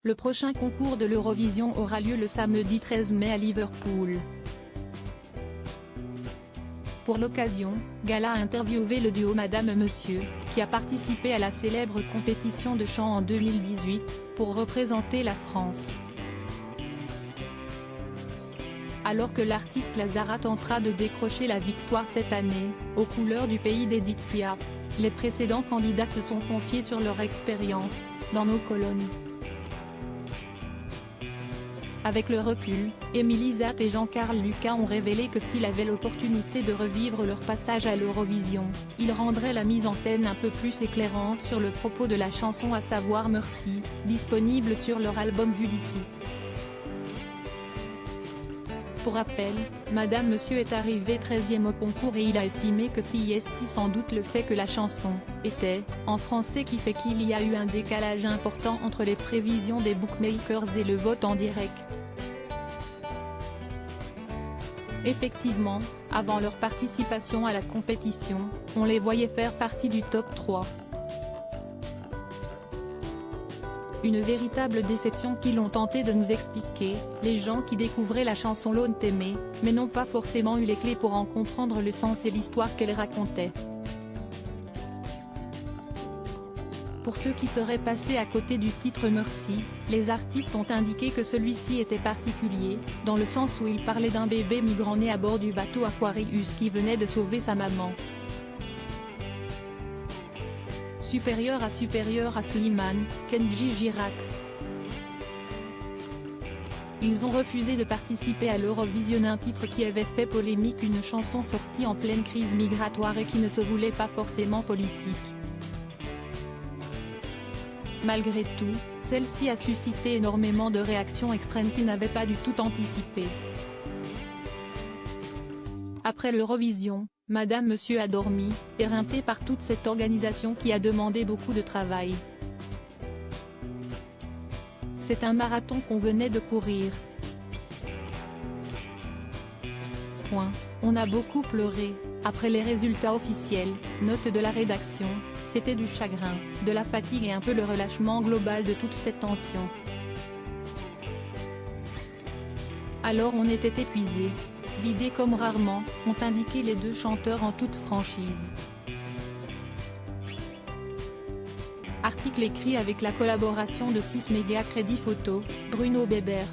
Le prochain concours de l'Eurovision aura lieu le samedi 13 mai à Liverpool. Pour l'occasion, Gala a interviewé le duo Madame Monsieur, qui a participé à la célèbre compétition de chant en 2018, pour représenter la France. Alors que l'artiste Lazara tentera de décrocher la victoire cette année, aux couleurs du pays d'Edith Piaf, les précédents candidats se sont confiés sur leur expérience, dans nos colonnes. Avec le recul, Émilie Zat et Jean-Carl Lucas ont révélé que s'ils avaient l'opportunité de revivre leur passage à l'Eurovision, ils rendraient la mise en scène un peu plus éclairante sur le propos de la chanson, à savoir Merci, disponible sur leur album Vu d'ici. Pour rappel, Madame Monsieur est arrivé 13e au concours et il a estimé que si est sans doute le fait que la chanson « était » en français qui fait qu'il y a eu un décalage important entre les prévisions des bookmakers et le vote en direct. Effectivement, avant leur participation à la compétition, on les voyait faire partie du top 3. Une véritable déception qu'ils ont tenté de nous expliquer, les gens qui découvraient la chanson l'ont aimée, mais n'ont pas forcément eu les clés pour en comprendre le sens et l'histoire qu'elle racontait. Pour ceux qui seraient passés à côté du titre Merci, les artistes ont indiqué que celui-ci était particulier, dans le sens où il parlait d'un bébé migrant né à bord du bateau Aquarius qui venait de sauver sa maman. Supérieur à Slimane, Kenji Girac. Ils ont refusé de participer à l'Eurovision, un titre qui avait fait polémique, une chanson sortie en pleine crise migratoire et qui ne se voulait pas forcément politique. Malgré tout, celle-ci a suscité énormément de réactions extrêmes qu'ils n'avaient pas du tout anticipées. Après l'Eurovision, Madame Monsieur a dormi, éreintée par toute cette organisation qui a demandé beaucoup de travail. C'est un marathon qu'on venait de courir. On a beaucoup pleuré, après les résultats officiels, note de la rédaction, c'était du chagrin, de la fatigue et un peu le relâchement global de toute cette tension. Alors on était épuisés. Vidés comme rarement, ont indiqué les deux chanteurs en toute franchise. Article écrit avec la collaboration de 6 médias Crédit Photo, Bruno Bébert.